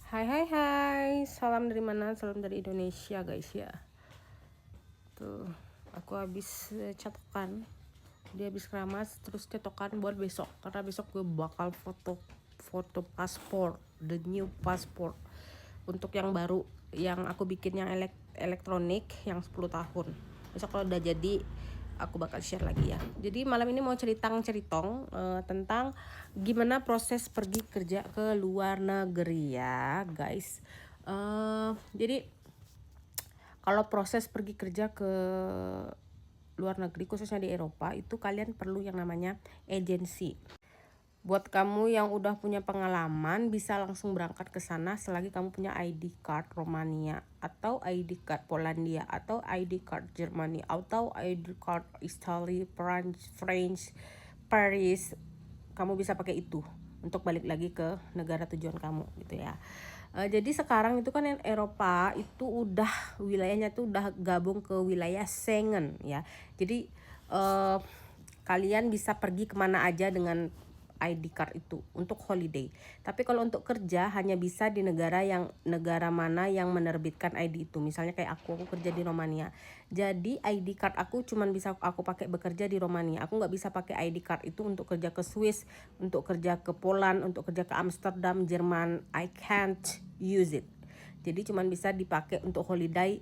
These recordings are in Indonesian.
Hai hai hai, salam dari mana? Salam dari Indonesia guys ya. Tuh, aku habis catokan. Dia habis keramas, terus cetokan buat besok. Karena besok gue bakal foto paspor, the new passport. Untuk yang baru, yang aku bikin yang elektronik yang 10 tahun. Besok kalau udah jadi, aku bakal share lagi ya. Jadi malam ini mau ceritong tentang gimana proses pergi kerja ke luar negeri ya guys. Jadi kalau proses pergi kerja ke luar negeri khususnya di Eropa itu kalian perlu yang namanya agensi. Buat kamu yang udah punya pengalaman bisa langsung berangkat ke sana selagi kamu punya ID card Romania atau ID card Polandia atau ID card Germany atau ID card Italy, French, Paris. Kamu bisa pakai itu untuk balik lagi ke negara tujuan kamu gitu ya. Jadi sekarang itu kan yang Eropa itu udah wilayahnya tuh udah gabung ke wilayah Schengen ya. Jadi kalian bisa pergi kemana aja dengan ID card itu untuk holiday. Tapi kalau untuk kerja hanya bisa di negara mana yang menerbitkan ID itu. Misalnya kayak aku kerja di Romania. Jadi ID card aku cuman bisa aku pakai bekerja di Romania. Aku nggak bisa pakai ID card itu untuk kerja ke Swiss, untuk kerja ke Poland, untuk kerja ke Amsterdam, Jerman. I can't use it. Jadi cuman bisa dipakai untuk holiday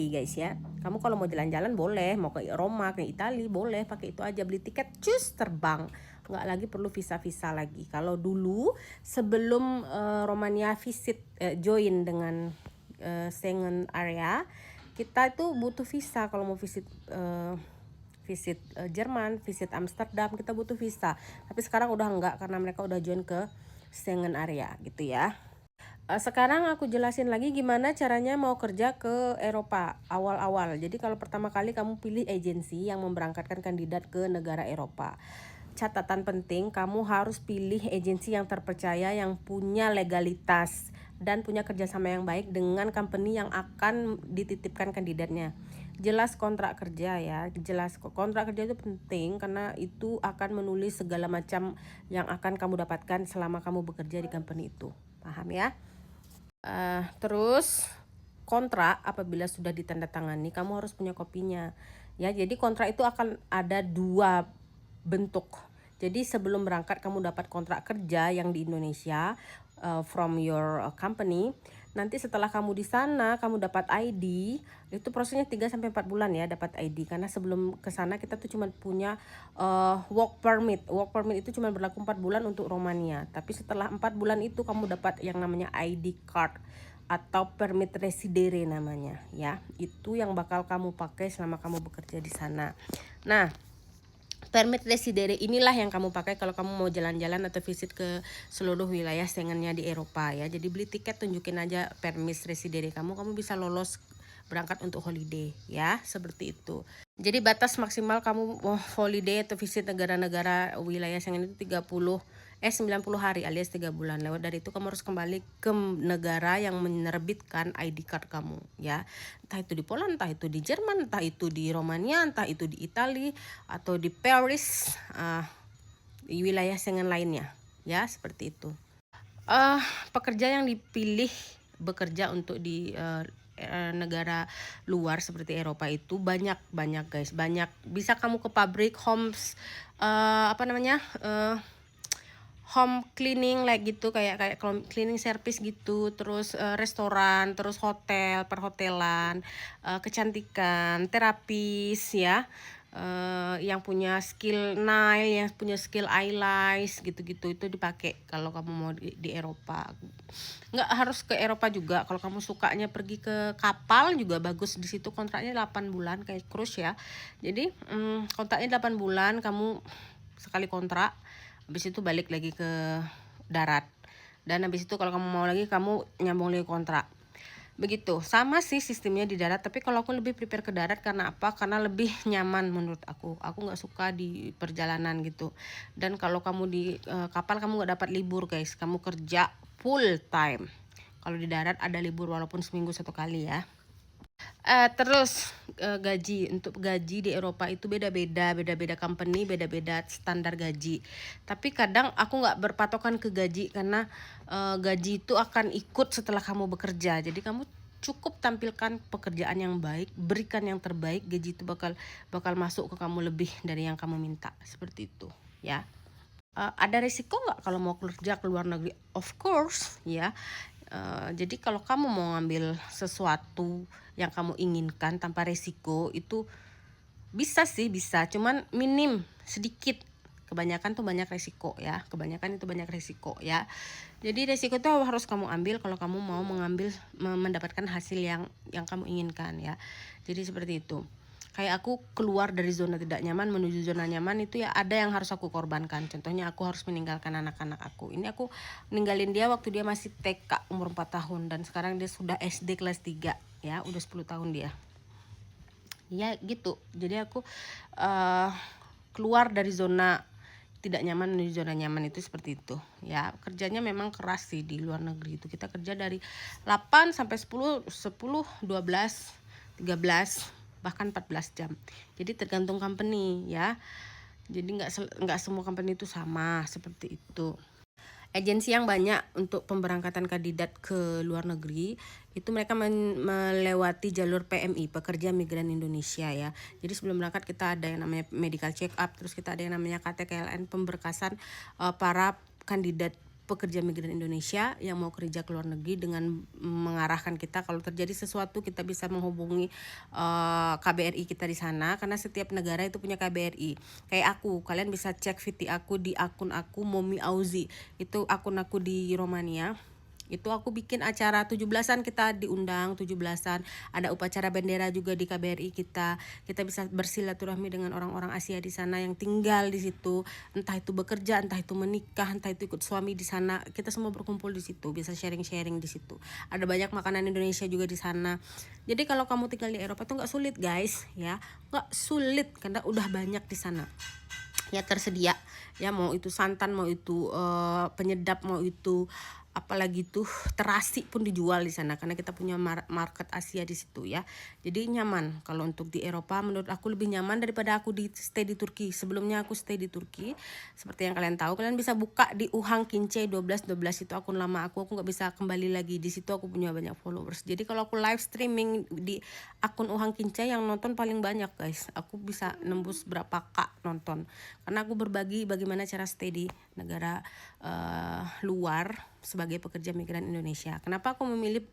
guys ya. Kamu kalau mau jalan-jalan boleh, mau ke Roma, ke Italia boleh pakai itu aja, beli tiket cus terbang. Nggak lagi perlu visa-visa lagi. Kalau dulu sebelum Romania join dengan Schengen area, kita itu butuh visa kalau mau visit Jerman, visit Amsterdam, kita butuh visa. Tapi sekarang udah enggak karena mereka udah join ke Schengen area gitu ya. Sekarang aku jelasin lagi gimana caranya mau kerja ke Eropa awal-awal. Jadi kalau pertama kali kamu pilih agensi yang memberangkatkan kandidat ke negara Eropa. Catatan penting, kamu harus pilih agensi yang terpercaya, yang punya legalitas dan punya kerjasama yang baik dengan company yang akan dititipkan kandidatnya. Jelas kontrak kerja ya, jelas kontrak kerja itu penting karena itu akan menulis segala macam yang akan kamu dapatkan selama kamu bekerja di company itu. Paham ya? Terus kontrak apabila sudah ditandatangani kamu harus punya kopinya ya. Jadi kontrak itu akan ada dua bentuk. Jadi sebelum berangkat kamu dapat kontrak kerja yang di Indonesia from your company. Nanti setelah kamu di sana kamu dapat ID, itu prosesnya 3 sampai 4 bulan ya dapat ID. Karena sebelum ke sana kita tuh cuma punya work permit. Work permit itu cuma berlaku 4 bulan untuk Romania. Tapi setelah 4 bulan itu kamu dapat yang namanya ID card atau permit residere namanya ya. Itu yang bakal kamu pakai selama kamu bekerja di sana. Nah, permit residere inilah yang kamu pakai kalau kamu mau jalan-jalan atau visit ke seluruh wilayah Schengen-nya di Eropa ya. Jadi beli tiket, tunjukin aja permit residere kamu bisa lolos berangkat untuk holiday ya, seperti itu. Jadi batas maksimal kamu holiday atau visit negara-negara wilayah Schengen itu 90 hari alias 3 bulan. Lewat dari itu kamu harus kembali ke negara yang menerbitkan ID card kamu ya. Entah itu di Poland, entah itu di Jerman, entah itu di Romania, entah itu di Italia atau di Paris, di wilayah Schengen lainnya ya, seperti itu. Pekerja yang dipilih bekerja untuk di negara luar seperti Eropa itu banyak guys, banyak. Bisa kamu ke pabrik, home cleaning like gitu, kayak cleaning service gitu, terus restoran, terus perhotelan, kecantikan, terapis ya, yang punya skill nail, yang punya skill eyelash gitu-gitu, itu dipakai kalau kamu mau di Eropa. Nggak harus ke Eropa juga, kalau kamu sukanya pergi ke kapal juga bagus. Di situ kontraknya 8 bulan kayak cruise ya. Jadi kontraknya 8 bulan, kamu sekali kontrak, habis itu balik lagi ke darat, dan habis itu kalau kamu mau lagi kamu nyambung lagi kontrak. Begitu, sama sih sistemnya di darat, tapi kalau aku lebih prepare ke darat karena apa? Karena lebih nyaman menurut aku nggak suka di perjalanan gitu. Dan kalau kamu di kapal kamu nggak dapat libur guys, kamu kerja full time. Kalau di darat ada libur walaupun seminggu 1 kali ya. Gaji, untuk gaji di Eropa itu beda-beda company, beda-beda standar gaji. Tapi kadang aku nggak berpatokan ke gaji karena gaji itu akan ikut setelah kamu bekerja. Jadi kamu cukup tampilkan pekerjaan yang baik, berikan yang terbaik, gaji itu bakal masuk ke kamu lebih dari yang kamu minta, seperti itu ya. Ada resiko nggak kalau mau kerja ke luar negeri? Of course ya. Jadi kalau kamu mau ngambil sesuatu yang kamu inginkan tanpa resiko itu bisa sih, bisa, cuman minim, sedikit. Kebanyakan tuh banyak resiko ya, kebanyakan itu banyak resiko ya. Jadi resiko itu harus kamu ambil kalau kamu mau mendapatkan hasil yang kamu inginkan ya. Jadi seperti itu. Kayak aku keluar dari zona tidak nyaman menuju zona nyaman itu ya, ada yang harus aku korbankan. Contohnya aku harus meninggalkan anak-anak aku. Ini aku ninggalin dia waktu dia masih TK umur 4 tahun, dan sekarang dia sudah SD kelas 3 ya, udah 10 tahun dia. Ya gitu. Jadi aku keluar dari zona tidak nyaman menuju zona nyaman, itu seperti itu ya. Kerjanya memang keras sih di luar negeri itu. Kita kerja dari 8 sampai 10, 12, 13, bahkan 14 jam. Jadi tergantung company ya. Jadi nggak semua company itu sama seperti itu. Agensi yang banyak untuk pemberangkatan kandidat ke luar negeri itu mereka melewati jalur PMI, Pekerja Migran Indonesia ya. Jadi sebelum berangkat kita ada yang namanya medical check up, terus kita ada yang namanya KTKLN, pemberkasan para kandidat pekerja migran Indonesia yang mau kerja ke luar negeri, dengan mengarahkan kita kalau terjadi sesuatu kita bisa menghubungi KBRI kita di sana, karena setiap negara itu punya KBRI. Kayak aku, kalian bisa cek VT aku di akun aku Momi Auzi, itu akun aku di Romania. Itu aku bikin acara 17-an, kita diundang 17-an, ada upacara bendera juga di KBRI kita bisa bersilaturahmi dengan orang-orang Asia di sana yang tinggal di situ, entah itu bekerja, entah itu menikah, entah itu ikut suami di sana. Kita semua berkumpul di situ, bisa sharing-sharing di situ. Ada banyak makanan Indonesia juga di sana. Jadi kalau kamu tinggal di Eropa tuh nggak sulit guys ya, nggak sulit karena udah banyak di sana ya tersedia ya, mau itu santan, mau itu penyedap, mau itu apalagi tuh terasi pun dijual di sana, karena kita punya market Asia di situ ya. Jadi nyaman. Kalau untuk di Eropa menurut aku lebih nyaman daripada aku stay di Turki. Sebelumnya aku stay di Turki, seperti yang kalian tahu. Kalian bisa buka di Uhang Kince 1212, itu akun lama aku nggak bisa kembali lagi. Di situ aku punya banyak followers. Jadi kalau aku live streaming di akun Uhang Kince, yang nonton paling banyak guys. Aku bisa nembus berapa K nonton, karena aku berbagi bagaimana cara stay di negara luar sebagai pekerja migran Indonesia. Kenapa aku memilih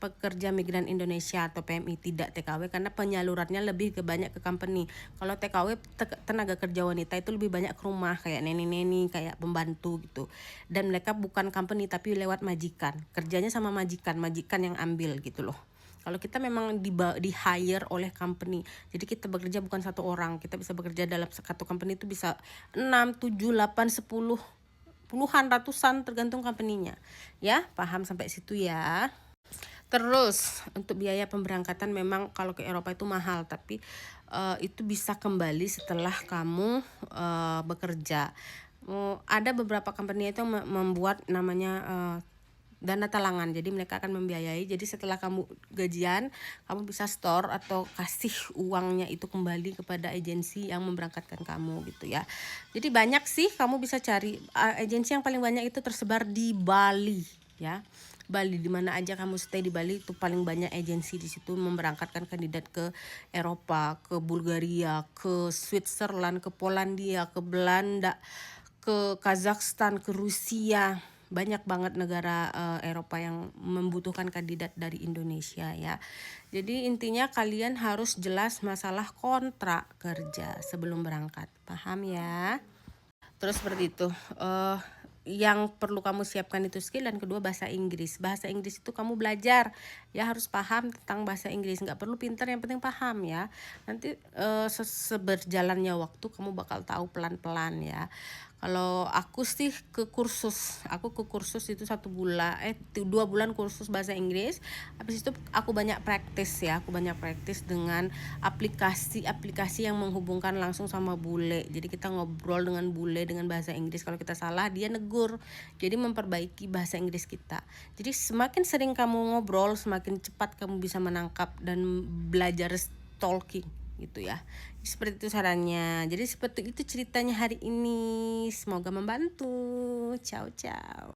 pekerja migran Indonesia atau PMI, tidak TKW? Karena penyalurannya lebih banyak ke company. Kalau TKW, tenaga kerja wanita itu lebih banyak ke rumah, kayak neni-neni, kayak pembantu gitu. Dan mereka bukan company tapi lewat majikan. Kerjanya sama majikan yang ambil gitu loh. Kalau kita memang di hire oleh company, jadi kita bekerja bukan satu orang, kita bisa bekerja dalam satu company itu bisa 6, 7, 8, 10, puluhan, ratusan, tergantung company-nya ya. Paham sampai situ ya? Terus untuk biaya pemberangkatan memang kalau ke Eropa itu mahal, tapi itu bisa kembali setelah kamu bekerja. Ada beberapa company itu membuat namanya dana talangan, jadi mereka akan membiayai. Jadi setelah kamu gajian, kamu bisa store atau kasih uangnya itu kembali kepada agensi yang memberangkatkan kamu gitu ya. Jadi banyak sih, kamu bisa cari agensi yang paling banyak itu tersebar di Bali ya. Bali, di mana aja kamu stay di Bali itu paling banyak agensi di situ memberangkatkan kandidat ke Eropa, ke Bulgaria, ke Switzerland, ke Polandia, ke Belanda, ke Kazakhstan, ke Rusia. Banyak banget negara Eropa yang membutuhkan kandidat dari Indonesia ya. Jadi intinya kalian harus jelas masalah kontrak kerja sebelum berangkat. Paham ya? Terus seperti itu. Yang perlu kamu siapkan itu skill, dan kedua bahasa Inggris. Bahasa Inggris itu kamu belajar ya, harus paham tentang bahasa Inggris. Nggak perlu pintar, yang penting paham ya. Nanti seberjalannya waktu kamu bakal tahu pelan-pelan ya. Kalau aku sih ke kursus itu 2 bulan kursus bahasa Inggris. Habis itu aku banyak praktis dengan aplikasi yang menghubungkan langsung sama bule. Jadi kita ngobrol dengan bule dengan bahasa Inggris. Kalau kita salah dia negur, jadi memperbaiki bahasa Inggris kita. Jadi semakin sering kamu ngobrol, semakin cepat kamu bisa menangkap dan belajar talking gitu ya. Seperti itu sarannya. Jadi seperti itu ceritanya hari ini. Semoga membantu. Ciao ciao.